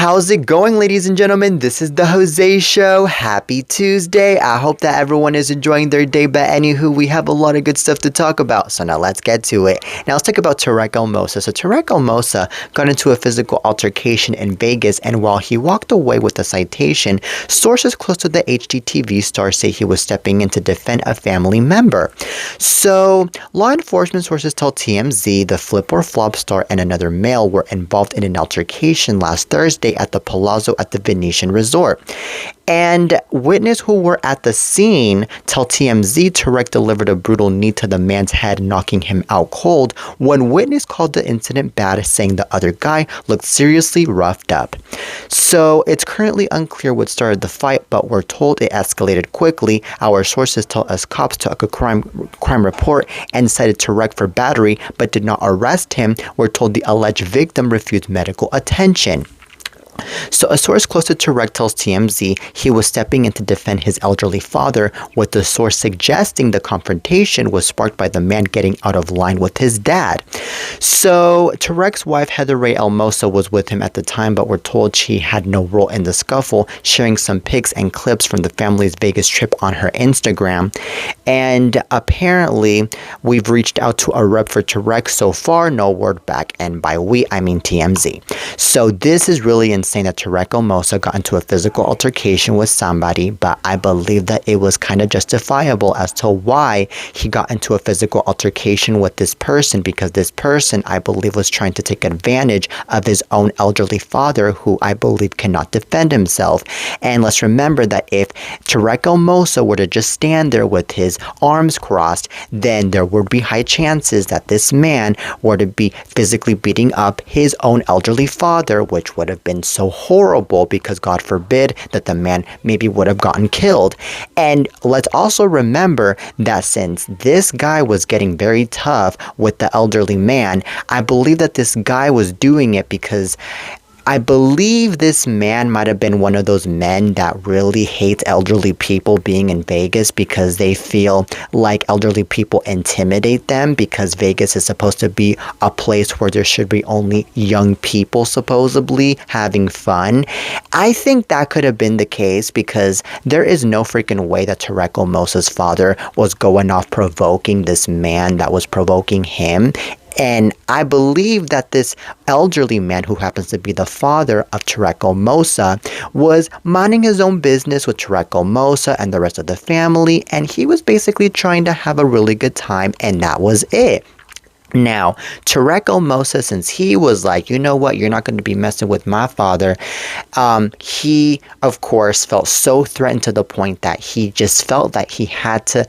How's it going, ladies and gentlemen? This is the Jose Show. Happy Tuesday. I hope that everyone is enjoying their day, but anywho, we have a lot of good stuff to talk about, so now let's get to it. Now let's talk about Tarek Elmosa. So Tarek Elmosa got into a physical altercation in Vegas, and while he walked away with a citation, sources close to the HGTV star say he was stepping in to defend a family member. So law enforcement sources tell TMZ the flip or flop star and another male were involved in an altercation last Thursday at the Palazzo at the Venetian Resort. And witnesses who were at the scene tell TMZ Tarek delivered a brutal knee to the man's head, knocking him out cold. One witness called the incident bad, saying the other guy looked seriously roughed up. So it's currently unclear what started the fight, but we're told it escalated quickly. Our sources tell us cops took a crime report and cited Tarek for battery, but did not arrest him. We're told the alleged victim refused medical attention. So a source close to Tarek tells TMZ he was stepping in to defend his elderly father, with the source suggesting the confrontation was sparked by the man getting out of line with his dad. So Tarek's wife Heather Ray Elmosa was with him at the time, but we're told she had no role in the scuffle, sharing some pics and clips from the family's Vegas trip on her Instagram. And apparently we've reached out to a rep for Tarek. So far, no word back, and by we I mean TMZ. So this is really insane that Tarek Elmosa got into a physical altercation with somebody, but I believe that it was kind of justifiable as to why he got into a physical altercation with this person, because this person, I believe, was trying to take advantage of his own elderly father, who I believe cannot defend himself. And let's remember that if Tarek Elmosa were to just stand there with his arms crossed, then there would be high chances that this man were to be physically beating up his own elderly father, which would have been so horrible, because God forbid that the man maybe would have gotten killed. And let's also remember that since this guy was getting very tough with the elderly man, I believe that this guy was doing it because I believe this man might have been one of those men that really hates elderly people being in Vegas, because they feel like elderly people intimidate them, because Vegas is supposed to be a place where there should be only young people supposedly having fun. I think that could have been the case, because there is no freaking way that Tarek Elmosa's father was going off provoking this man that was provoking him. And I believe that this elderly man, who happens to be the father of Tarek Elmosa, was minding his own business with Tarek Elmosa and the rest of the family, and he was basically trying to have a really good time, and that was it. Now, Tarek Elmosa, since he was like, you know what, you're not going to be messing with my father, he, of course, felt so threatened to the point that he just felt that he had to,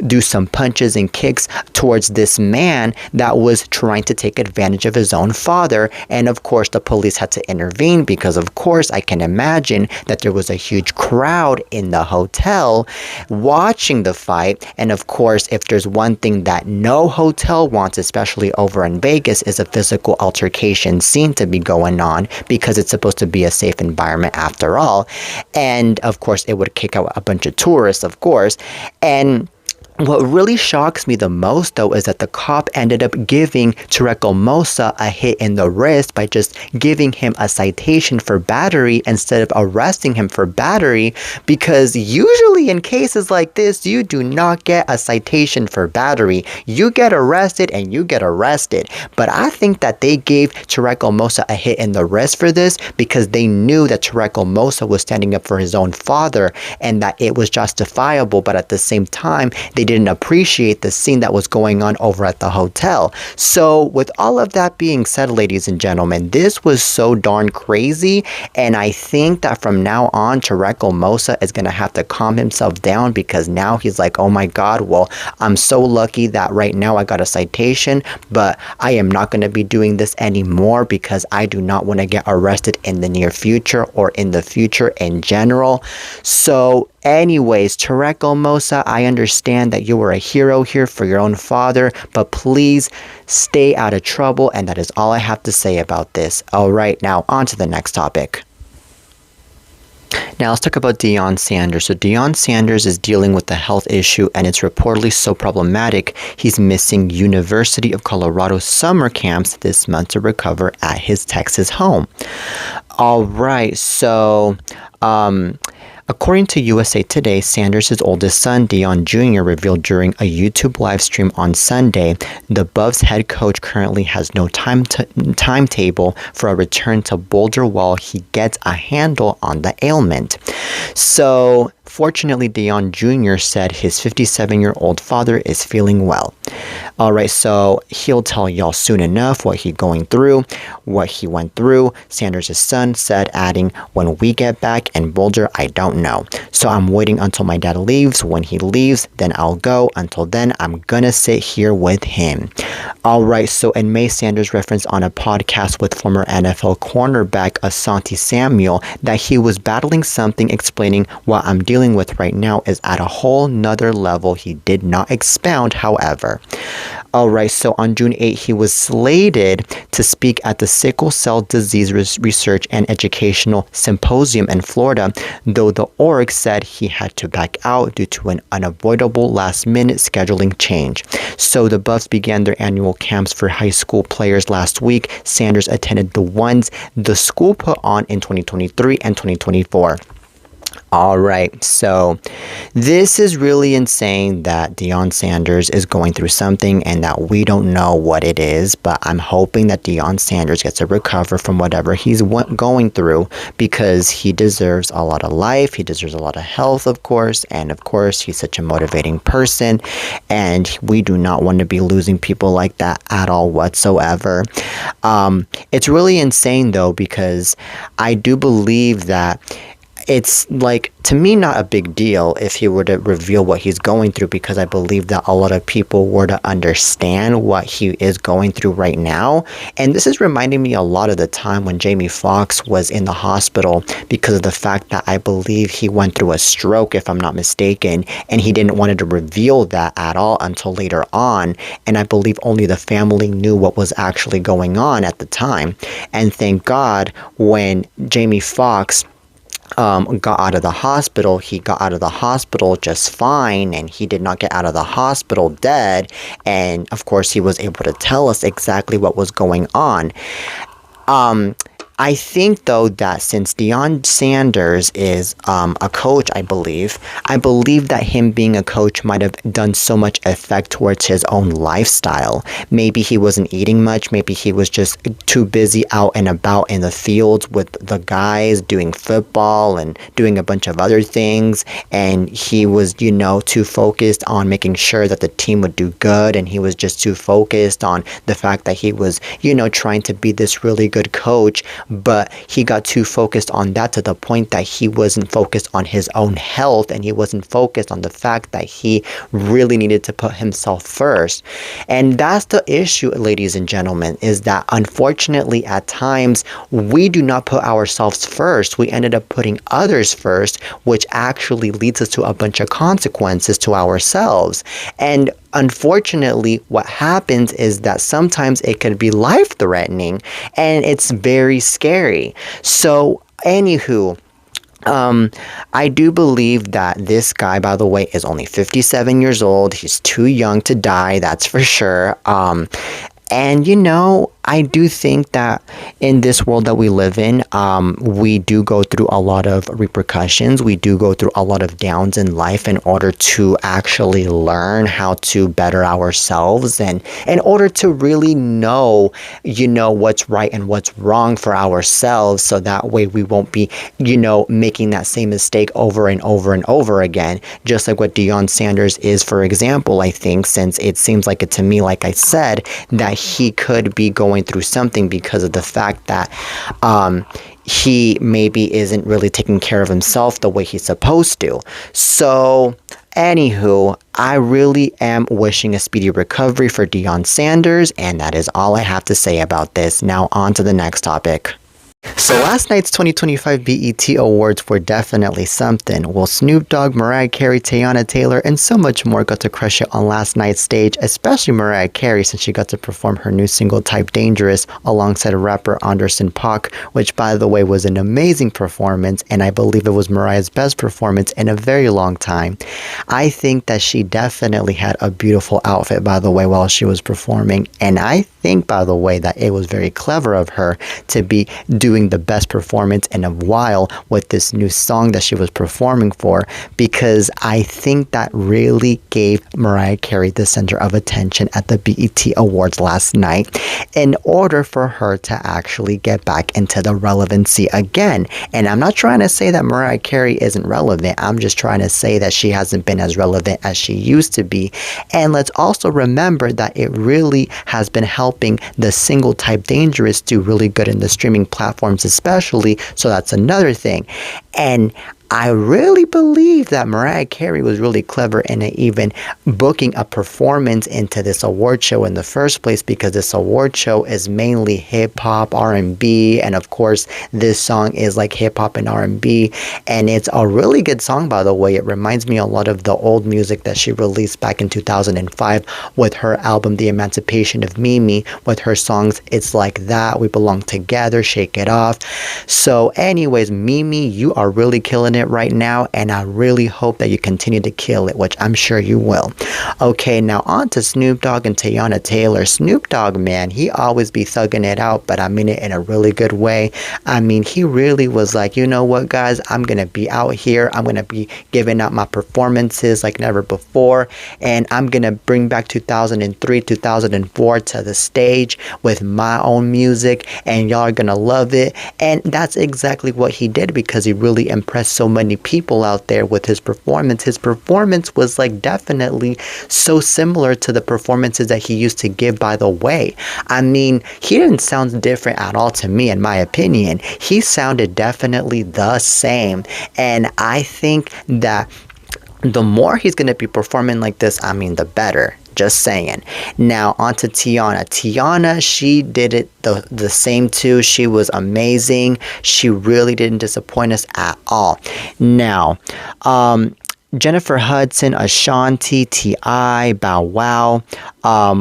do some punches and kicks towards this man that was trying to take advantage of his own father. And of course, the police had to intervene, because, of course, I can imagine that there was a huge crowd in the hotel watching the fight. And of course, if there's one thing that no hotel wants, especially over in Vegas, is a physical altercation scene to be going on, because it's supposed to be a safe environment after all. And of course, it would kick out a bunch of tourists, of course. And what really shocks me the most, though, is that the cop ended up giving Tarek Elmosa a hit in the wrist by just giving him a citation for battery instead of arresting him for battery, because usually in cases like this, you do not get a citation for battery. You get arrested and you get arrested. But I think that they gave Tarek Elmosa a hit in the wrist for this because they knew that Tarek Elmosa was standing up for his own father and that it was justifiable, but at the same time, they didn't appreciate the scene that was going on over at the hotel. So with all of that being said, ladies and gentlemen, this was so darn crazy, and I think that from now on, Tarek Elmosa is going to have to calm himself down, because now he's like, oh my God, well, I'm so lucky that right now I got a citation, but I am not going to be doing this anymore, because I do not want to get arrested in the near future or in the future in general. So anyways, Tarek Elmosa, I understand that you were a hero here for your own father, but please stay out of trouble, and that is all I have to say about this. All right, now on to the next topic. Now let's talk about Deion Sanders. So Deion Sanders is dealing with a health issue and it's reportedly so problematic he's missing University of Colorado summer camps this month to recover at his Texas home. All right, so according to USA Today, Sanders' oldest son, Deion Jr., revealed during a YouTube live stream on Sunday the Buffs head coach currently has no timetable for a return to Boulder while he gets a handle on the ailment. So, fortunately, Deion Jr. said his 57-year-old father is feeling well. All right, so he'll tell y'all soon enough what he's going through, what he went through. Sanders' son said, adding, "When we get back in Boulder, I don't know. So I'm waiting until my dad leaves. When he leaves, then I'll go. Until then, I'm gonna sit here with him." All right, so in May, Sanders referenced on a podcast with former NFL cornerback Asante Samuel that he was battling something, explaining, "What I'm dealing with right now is at a whole nother level." He did not expound, however. Alright, so on June 8, he was slated to speak at the Sickle Cell Disease Research and Educational Symposium in Florida, though the org said he had to back out due to an unavoidable last-minute scheduling change. So the Buffs began their annual camps for high school players last week. Sanders attended the ones the school put on in 2023 and 2024. All right, so this is really insane that Deion Sanders is going through something and that we don't know what it is, but I'm hoping that Deion Sanders gets to recover from whatever he's going through because he deserves a lot of life, he deserves a lot of health, of course, and of course, he's such a motivating person, and we do not want to be losing people like that at all whatsoever. It's really insane, though, because I do believe that it's like, to me, not a big deal if he were to reveal what he's going through, because I believe that a lot of people were to understand what he is going through right now. And this is reminding me a lot of the time when Jamie Foxx was in the hospital because of the fact that I believe he went through a stroke, if I'm not mistaken, and he didn't want to reveal that at all until later on. And I believe only the family knew what was actually going on at the time. And thank God when Jamie Foxx got out of the hospital, he got out of the hospital just fine, and he did not get out of the hospital dead. And of course, he was able to tell us exactly what was going on. I think, though, that since Deion Sanders is a coach, I believe that him being a coach might have done so much effect towards his own lifestyle. Maybe he wasn't eating much. Maybe he was just too busy out and about in the fields with the guys doing football and doing a bunch of other things. And he was, too focused on making sure that the team would do good. And he was just too focused on the fact that he was, trying to be this really good coach. But he got too focused on that to the point that he wasn't focused on his own health, and he wasn't focused on the fact that he really needed to put himself first. And that's the issue, ladies and gentlemen, is that unfortunately at times we do not put ourselves first. We ended up putting others first, which actually leads us to a bunch of consequences to ourselves. And unfortunately, what happens is that sometimes it can be life-threatening, and it's very scary. So, anywho, I do believe that this guy, by the way, is only 57 years old. He's too young to die, that's for sure. And, I do think that in this world that we live in, we do go through a lot of repercussions. We do go through a lot of downs in life in order to actually learn how to better ourselves and in order to really know, what's right and what's wrong for ourselves. So that way we won't be, making that same mistake over and over and over again. Just like what Deion Sanders is, for example, I think, since it seems like it to me, like I said, that he could be going through something because of the fact that he maybe isn't really taking care of himself the way he's supposed to. So, anywho, I really am wishing a speedy recovery for Deion Sanders, and that is all I have to say about this. Now on to the next topic. So last night's 2025 BET Awards were definitely something. Well, Snoop Dogg, Mariah Carey, Teyana Taylor, and so much more got to crush it on last night's stage, especially Mariah Carey since she got to perform her new single Type Dangerous alongside rapper Anderson .Paak, which by the way was an amazing performance, and I believe it was Mariah's best performance in a very long time. I think that she definitely had a beautiful outfit, by the way, while she was performing, and I think, by the way, that it was very clever of her to be doing the best performance in a while with this new song that she was performing for, because I think that really gave Mariah Carey the center of attention at the BET Awards last night in order for her to actually get back into the relevancy again. And I'm not trying to say that Mariah Carey isn't relevant. I'm just trying to say that she hasn't been as relevant as she used to be. And let's also remember that it really has been helping the single Type Dangerous do really good in the streaming platforms especially, so that's another thing. And I really believe that Mariah Carey was really clever in even booking a performance into this award show in the first place, because this award show is mainly hip hop, R&B, and of course this song is like hip hop and R&B, and it's a really good song, by the way. It reminds me a lot of the old music that she released back in 2005 with her album The Emancipation of Mimi, with her songs It's Like That, We Belong Together, Shake It Off. So anyways, Mimi, you are really killing it right now, and I really hope that you continue to kill it, which I'm sure you will. Okay, now on to Snoop Dogg and Teyana Taylor. Snoop Dogg, man, he always be thugging it out, but I mean it in a really good way. I mean, he really was like, you know what, guys, I'm gonna be out here, I'm gonna be giving out my performances like never before, and I'm gonna bring back 2003, 2004 to the stage with my own music, and y'all are gonna love it. And that's exactly what he did, because he really impressed so many people out there with his performance. His performance was like definitely so similar to the performances that he used to give, by the way. I mean, he didn't sound different at all to me, in my opinion. He sounded definitely the same. And I think that the more he's going to be performing like this, I mean, the better. Just saying. Now on to Teyana. Teyana, she did it the same too. She was amazing. She really didn't disappoint us at all. Now, Jennifer Hudson, Ashanti, T.I., Bow Wow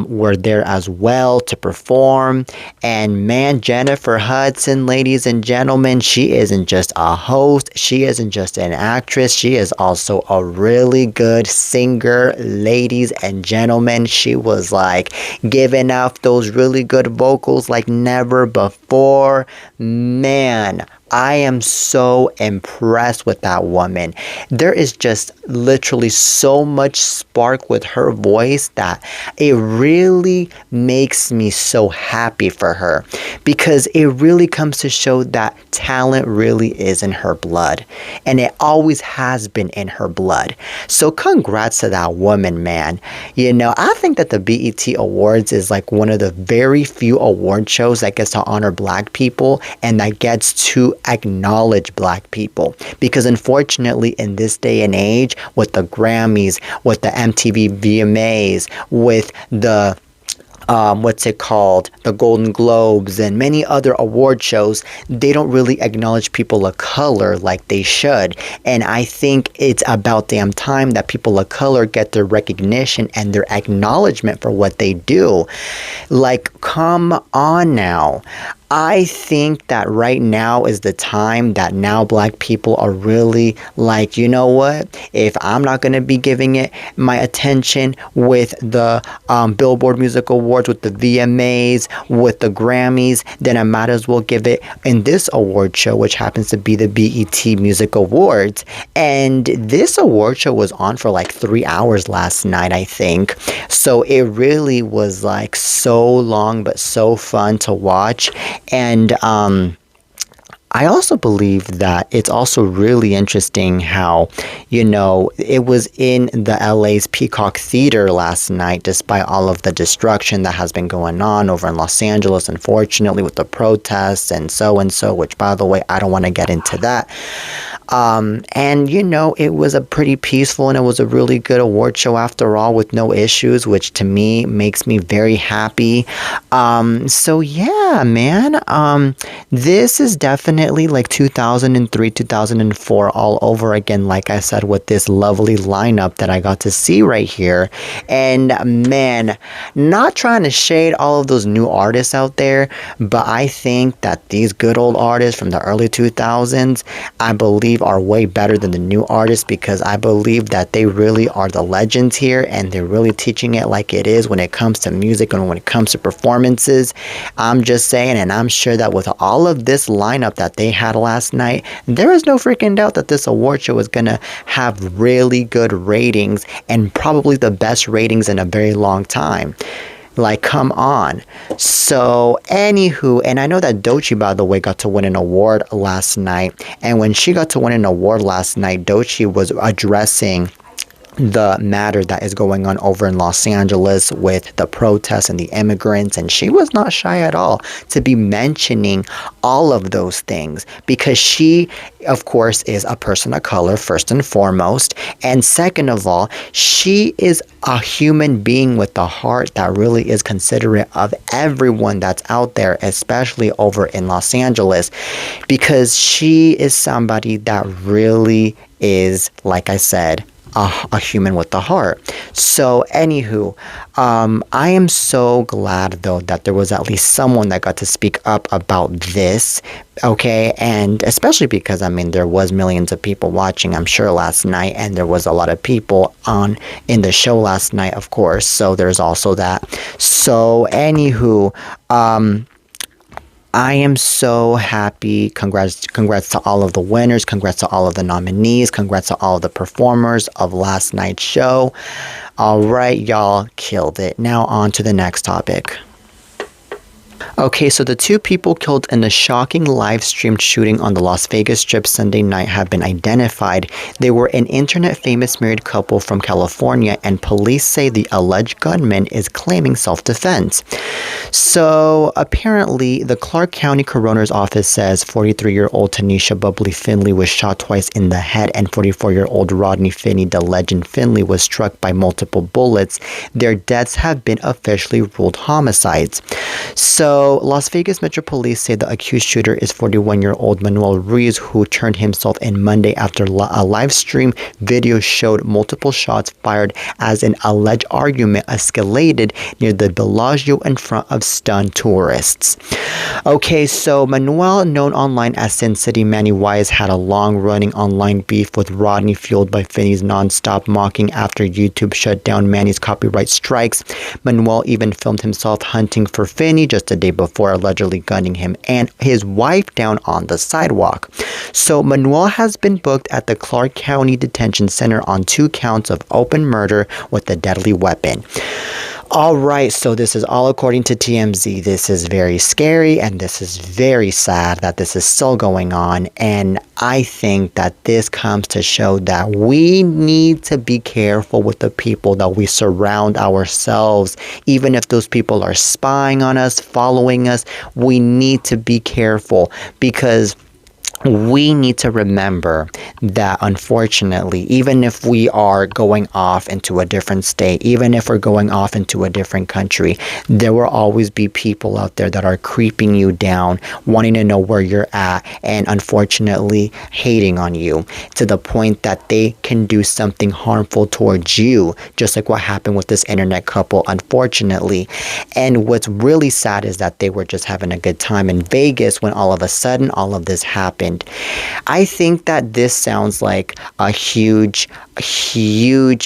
were there as well to perform. And man, Jennifer Hudson, ladies and gentlemen, she isn't just a host. She isn't just an actress. She is also a really good singer, ladies and gentlemen. She was like giving out those really good vocals like never before. Man, I am so impressed with that woman. There is just literally so much spark with her voice that it really makes me so happy for her, because it really comes to show that talent really is in her blood, and it always has been in her blood. So congrats to that woman, man. You know, I think that the BET Awards is like one of the very few award shows that gets to honor Black people and that gets to acknowledge Black people, because unfortunately in this day and age, with the Grammys, with the MTV VMAs, with the what's it called, the Golden Globes and many other award shows, they don't really acknowledge people of color like they should. And I think it's about damn time that people of color get their recognition and their acknowledgement for what they do. Like, come on now. I think that right now is the time that now Black people are really like, you know what? If I'm not going to be giving it my attention with the Billboard Music Awards, with the VMAs, with the Grammys, then I might as well give it in this award show, which happens to be the BET Music Awards. And this award show was on for like 3 hours last night, I think. So it really was like so long, but so fun to watch. And I also believe that it's also really interesting how, it was in the LA's Peacock Theater last night, despite all of the destruction that has been going on over in Los Angeles, unfortunately, with the protests and so, which, by the way, I don't want to get into that. And it was a pretty peaceful and it was a really good award show after all, with no issues, which to me makes me very happy. So yeah, man, this is definitely like 2003, 2004 all over again, like I said, with this lovely lineup that I got to see right here. And man, not trying to shade all of those new artists out there, but I think that these good old artists from the early 2000s, I believe are way better than the new artists, because I believe that they really are the legends here and they're really teaching it like it is when it comes to music and when it comes to performances. I'm just saying, and I'm sure that with all of this lineup that they had last night, there is no freaking doubt that this award show is gonna have really good ratings, and probably the best ratings in a very long time. Like, come on. So, anywho, and I know that Doechii, by the way, got to win an award last night. And when she got to win an award last night, Doechii was addressing the matter that is going on over in Los Angeles with the protests and the immigrants, and she was not shy at all to be mentioning all of those things, because she, of course, is a person of color first and foremost, and second of all, she is a human being with a heart that really is considerate of everyone that's out there, especially over in Los Angeles, because she is somebody that really is, like I said, a human with a heart. So, anywho, I am so glad though that there was at least someone that got to speak up about this, okay? And especially because, I mean, there was millions of people watching, I'm sure, last night, and there was a lot of people on in the show last night, of course. So there's also that. So, anywho, I am so happy. Congrats to all of the winners. Congrats to all of the nominees. Congrats to all of the performers of last night's show. All right, y'all killed it. Now on to the next topic. Okay, so the two people killed in the shocking live-streamed shooting on the Las Vegas Strip Sunday night have been identified. They were an internet-famous married couple from California, and police say the alleged gunman is claiming self-defense. So, apparently, the Clark County Coroner's Office says 43-year-old Tanisha Bubbly Finley was shot twice in the head, and 44-year-old Rodney Finney, the legend Finley, was struck by multiple bullets. Their deaths have been officially ruled homicides. So, Las Vegas Metro Police say the accused shooter is 41-year-old Manuel Ruiz, who turned himself in Monday after a live stream video showed multiple shots fired as an alleged argument escalated near the Bellagio in front of stunned tourists. Okay, so Manuel, known online as Sin City Manny Wise, had a long-running online beef with Rodney, fueled by Finney's non-stop mocking after YouTube shut down Manny's copyright strikes. Manuel even filmed himself hunting for Finney just a day before allegedly gunning him and his wife down on the sidewalk. So Manuel has been booked at the Clark County Detention Center on 2 counts of open murder with a deadly weapon. All right, so this is all according to TMZ. This is very scary and this is very sad that this is still going on. And I think that this comes to show that we need to be careful with the people that we surround ourselves. Even if those people are spying on us, following us, we need to be careful, because we need to remember that, unfortunately, even if we are going off into a different state, even if we're going off into a different country, there will always be people out there that are creeping you down, wanting to know where you're at, and unfortunately hating on you to the point that they can do something harmful towards you, just like what happened with this internet couple, unfortunately. And what's really sad is that they were just having a good time in Vegas when all of a sudden all of this happened. happened. I think that this sounds like a huge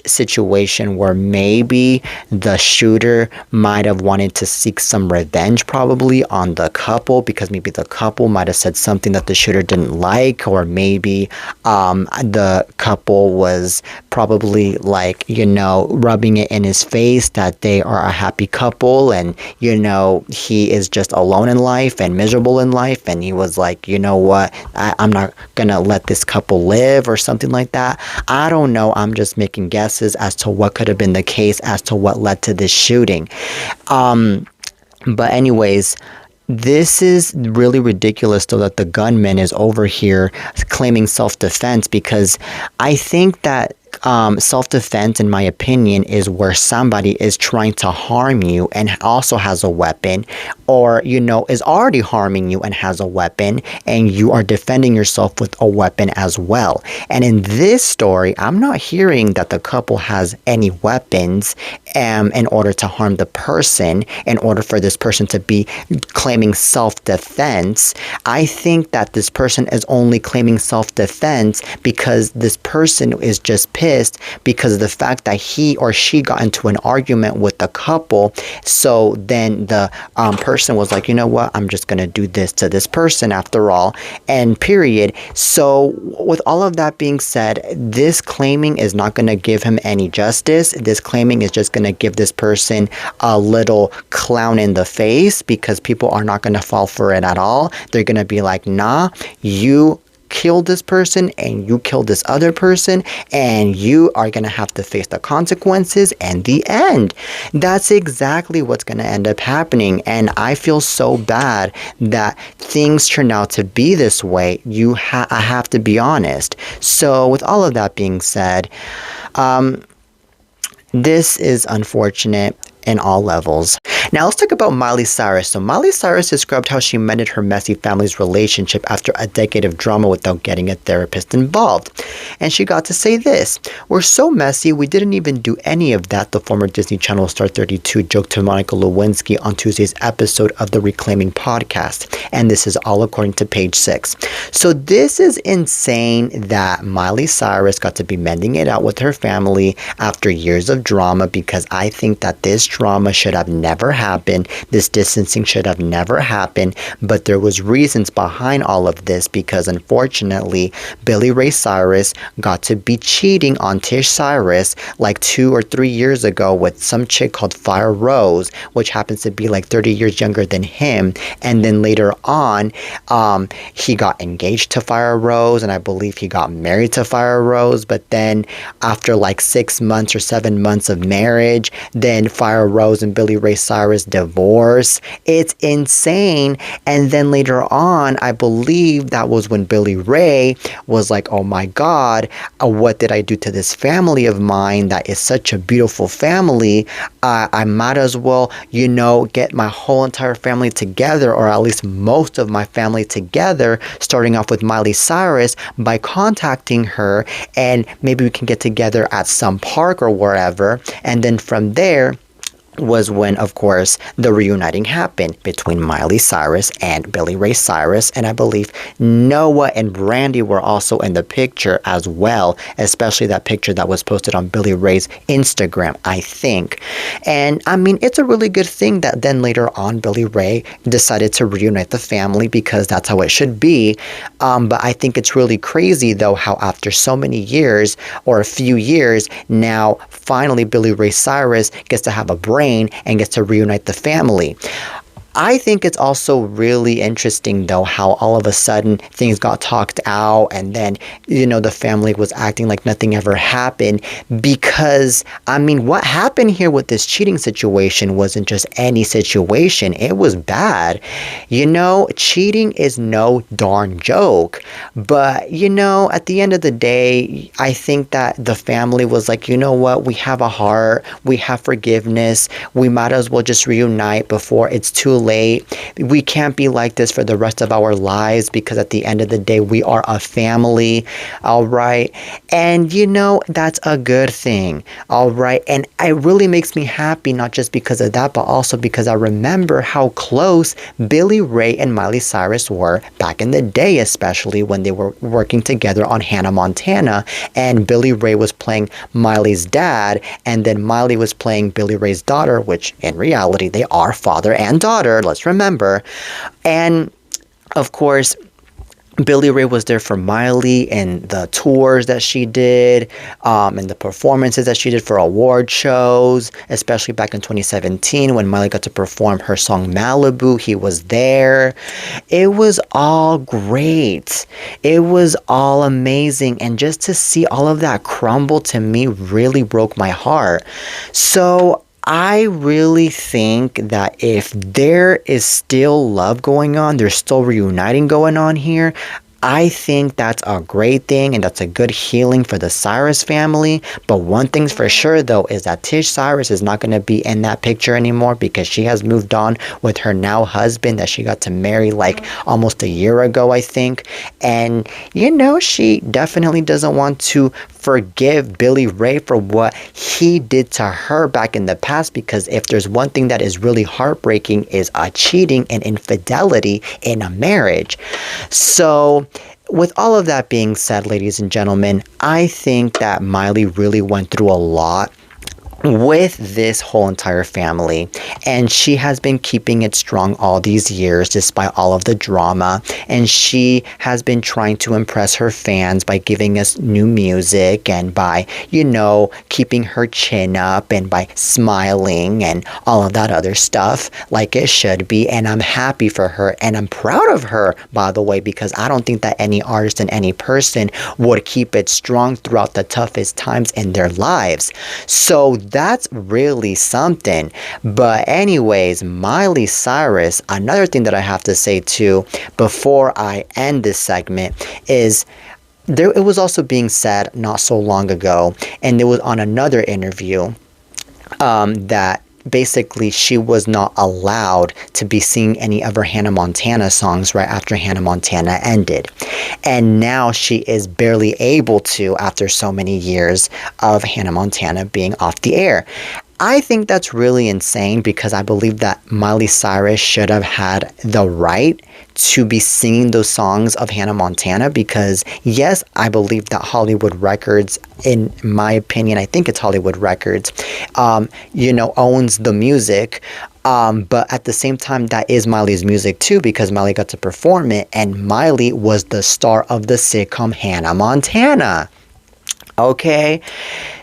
situation where maybe the shooter might have wanted to seek some revenge probably on the couple, because maybe the couple might have said something that the shooter didn't like, or maybe the couple was probably like, rubbing it in his face that they are a happy couple, and he is just alone in life and miserable in life, and he was like, you know what, I'm not gonna let this couple live, or something like that. I don't know. I'm just making guesses as to what could have been the case, as to what led to this shooting. But anyways, this is really ridiculous though, that the gunman is over here claiming self-defense, because I think that self-defense, in my opinion, is where somebody is trying to harm you and also has a weapon, or is already harming you and has a weapon, and you are defending yourself with a weapon as well. And in this story, I'm not hearing that the couple has any weapons in order to harm the person, in order for this person to be claiming self-defense. I think that this person is only claiming self-defense because this person is just pissed because of the fact that he or she got into an argument with the couple. So then the person was like, you know what, I'm just gonna do this to this person after all, and period. So with all of that being said, this claiming is not gonna give him any justice. This claiming is just gonna give this person a little clown in the face, because people are not gonna fall for it at all. They're gonna be like, nah, you killed this person and you killed this other person, and you are going to have to face the consequences and the end. That's exactly what's going to end up happening, and I feel so bad that things turn out to be this way. I have to be honest. So with all of that being said, this is unfortunate in all levels. Now let's talk about Miley Cyrus. So Miley Cyrus described how she mended her messy family's relationship after a decade of drama without getting a therapist involved. And she got to say this: "We're so messy, we didn't even do any of that," the former Disney Channel star 32 joked to Monica Lewinsky on Tuesday's episode of the Reclaiming podcast. And this is all according to Page 6. So this is insane that Miley Cyrus got to be mending it out with her family after years of drama, because I think that this drama should have never happened. This distancing should have never happened, but there was reasons behind all of this, because unfortunately Billy Ray Cyrus got to be cheating on Tish Cyrus like 2 or 3 years ago with some chick called Fire Rose, which happens to be like 30 years younger than him. And then later on, he got engaged to Fire Rose, and I believe he got married to Fire Rose. But then after like 6 months or 7 months of marriage, then Fire Rose and Billy Ray Cyrus divorce. It's insane. And then later on, I believe that was when Billy Ray was like, oh my God, what did I do to this family of mine that is such a beautiful family? I might as well, get my whole entire family together, or at least most of my family together, starting off with Miley Cyrus, by contacting her, and maybe we can get together at some park or wherever. And then from there was when, of course, the reuniting happened between Miley Cyrus and Billy Ray Cyrus. And I believe Noah and Brandy were also in the picture as well, especially that picture that was posted on Billy Ray's Instagram, I think. And I mean, it's a really good thing that then later on Billy Ray decided to reunite the family, because that's how it should be. But I think it's really crazy though how after so many years, or a few years now, finally Billy Ray Cyrus gets to have a brain and gets to reunite the family. I think it's also really interesting though how all of a sudden things got talked out, and then the family was acting like nothing ever happened, because I mean, what happened here with this cheating situation wasn't just any situation. It was bad. Cheating is no darn joke. But at the end of the day, I think that the family was like, you know what, we have a heart, we have forgiveness, we might as well just reunite before it's too late. We can't be like this for the rest of our lives because at the end of the day, we are a family. All right. And that's a good thing. All right. And it really makes me happy, not just because of that, but also because I remember how close Billy Ray and Miley Cyrus were back in the day, especially when they were working together on Hannah Montana. And Billy Ray was playing Miley's dad, and then Miley was playing Billy Ray's daughter, which in reality, they are father and daughter, let's remember. And of course, Billy Ray was there for Miley and the tours that she did, and the performances that she did for award shows, especially back in 2017 when Miley got to perform her song Malibu. He was there. It was all great. It was all amazing. And just to see all of that crumble to me really broke my heart. So I really think that if there is still love going on, there's still reuniting going on here, I think that's a great thing and that's a good healing for the Cyrus family. But one thing's for sure though is that Tish Cyrus is not going to be in that picture anymore because she has moved on with her now husband that she got to marry like almost a year ago, I think. And she definitely doesn't want to forgive Billy Ray for what he did to her back in the past, because if there's one thing that is really heartbreaking is cheating and infidelity in a marriage. So with all of that being said, ladies and gentlemen, I think that Miley really went through a lot with this whole entire family, and she has been keeping it strong all these years despite all of the drama, and she has been trying to impress her fans by giving us new music and by keeping her chin up and by smiling and all of that other stuff like it should be. And I'm happy for her and I'm proud of her, by the way, because I don't think that any artist and any person would keep it strong throughout the toughest times in their lives. So that's really something. But anyways, Miley Cyrus, another thing that I have to say too before I end this segment is it was also being said not so long ago, and it was on another interview, that basically she was not allowed to be singing any of her Hannah Montana songs right after Hannah Montana ended. And now she is barely able to after so many years of Hannah Montana being off the air. I think that's really insane because I believe that Miley Cyrus should have had the right to be singing those songs of Hannah Montana because, yes, I believe that Hollywood Records, in my opinion, I think it's Hollywood Records, owns the music. But at the same time, that is Miley's music too because Miley got to perform it and Miley was the star of the sitcom Hannah Montana. Okay,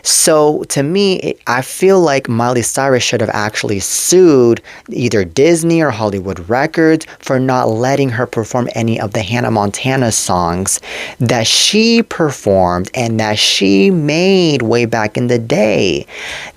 so to me, I feel like Miley Cyrus should have actually sued either Disney or Hollywood Records for not letting her perform any of the Hannah Montana songs that she performed and that she made way back in the day.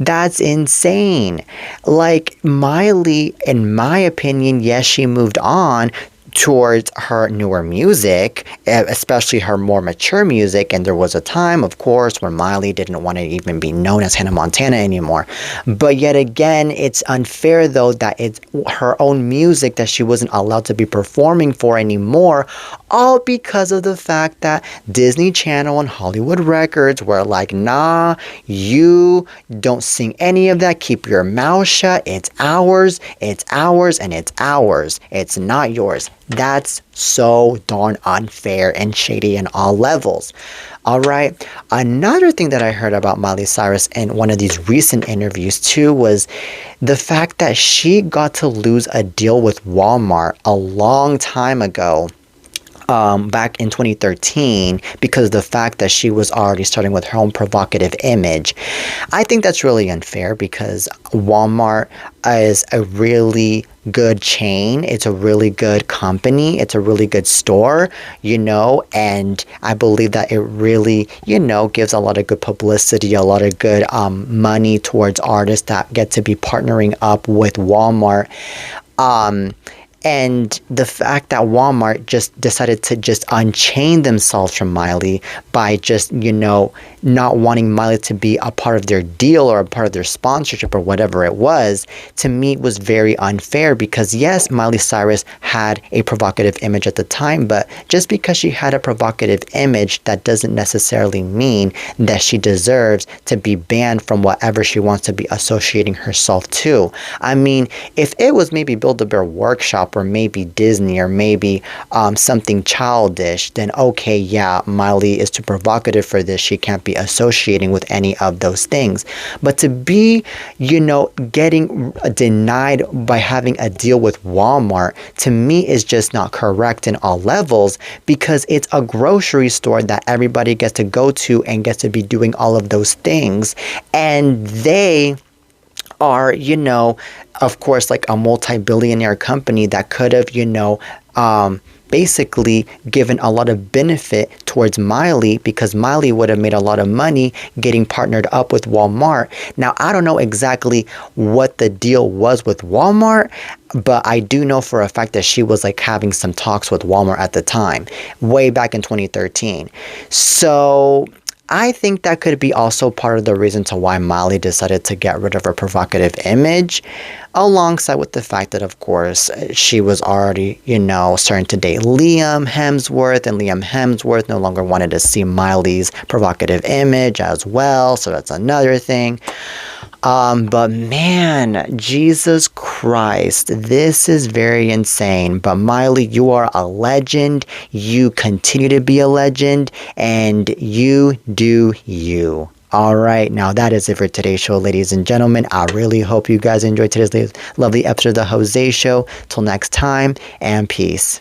That's insane. Like Miley, in my opinion, yes, she moved on towards her newer music, especially her more mature music. And there was a time, of course, when Miley didn't want to even be known as Hannah Montana anymore. But yet again, it's unfair, though, that it's her own music that she wasn't allowed to be performing for anymore, all because of the fact that Disney Channel and Hollywood Records were like, nah, you don't sing any of that. Keep your mouth shut. It's ours, and it's ours. It's not yours. That's so darn unfair and shady in all levels. All right. Another thing that I heard about Miley Cyrus in one of these recent interviews too was the fact that she got to lose a deal with Walmart a long time ago. Back in 2013 because of the fact that she was already starting with her own provocative image. I think that's really unfair because Walmart is a really good chain. It's a really good company. It's a really good store, and I believe that it really, gives a lot of good publicity, a lot of good money towards artists that get to be partnering up with Walmart. And the fact that Walmart just decided to just unchain themselves from Miley by just, not wanting Miley to be a part of their deal or a part of their sponsorship or whatever it was, to me was very unfair because yes, Miley Cyrus had a provocative image at the time, but just because she had a provocative image, that doesn't necessarily mean that she deserves to be banned from whatever she wants to be associating herself to. I mean, if it was maybe Build-A-Bear Workshop or maybe Disney or maybe something childish, then okay, yeah, Miley is too provocative for this. She can't be associating with any of those things. But to be, getting denied by having a deal with Walmart, to me is just not correct in all levels because it's a grocery store that everybody gets to go to and gets to be doing all of those things. And they are, of course, like a multi-billionaire company that could have, basically given a lot of benefit towards Miley because Miley would have made a lot of money getting partnered up with Walmart. Now, I don't know exactly what the deal was with Walmart, but I do know for a fact that she was like having some talks with Walmart at the time, way back in 2013. So I think that could be also part of the reason to why Miley decided to get rid of her provocative image, alongside with the fact that, of course, she was already, starting to date Liam Hemsworth, and Liam Hemsworth no longer wanted to see Miley's provocative image as well, so that's another thing. But man, Jesus Christ, this is very insane. But Miley, you are a legend. You continue to be a legend, and you do you. All right, now that is it for today's show, ladies and gentlemen. I really hope you guys enjoyed today's lovely episode of the Jose Show. Till next time, and peace.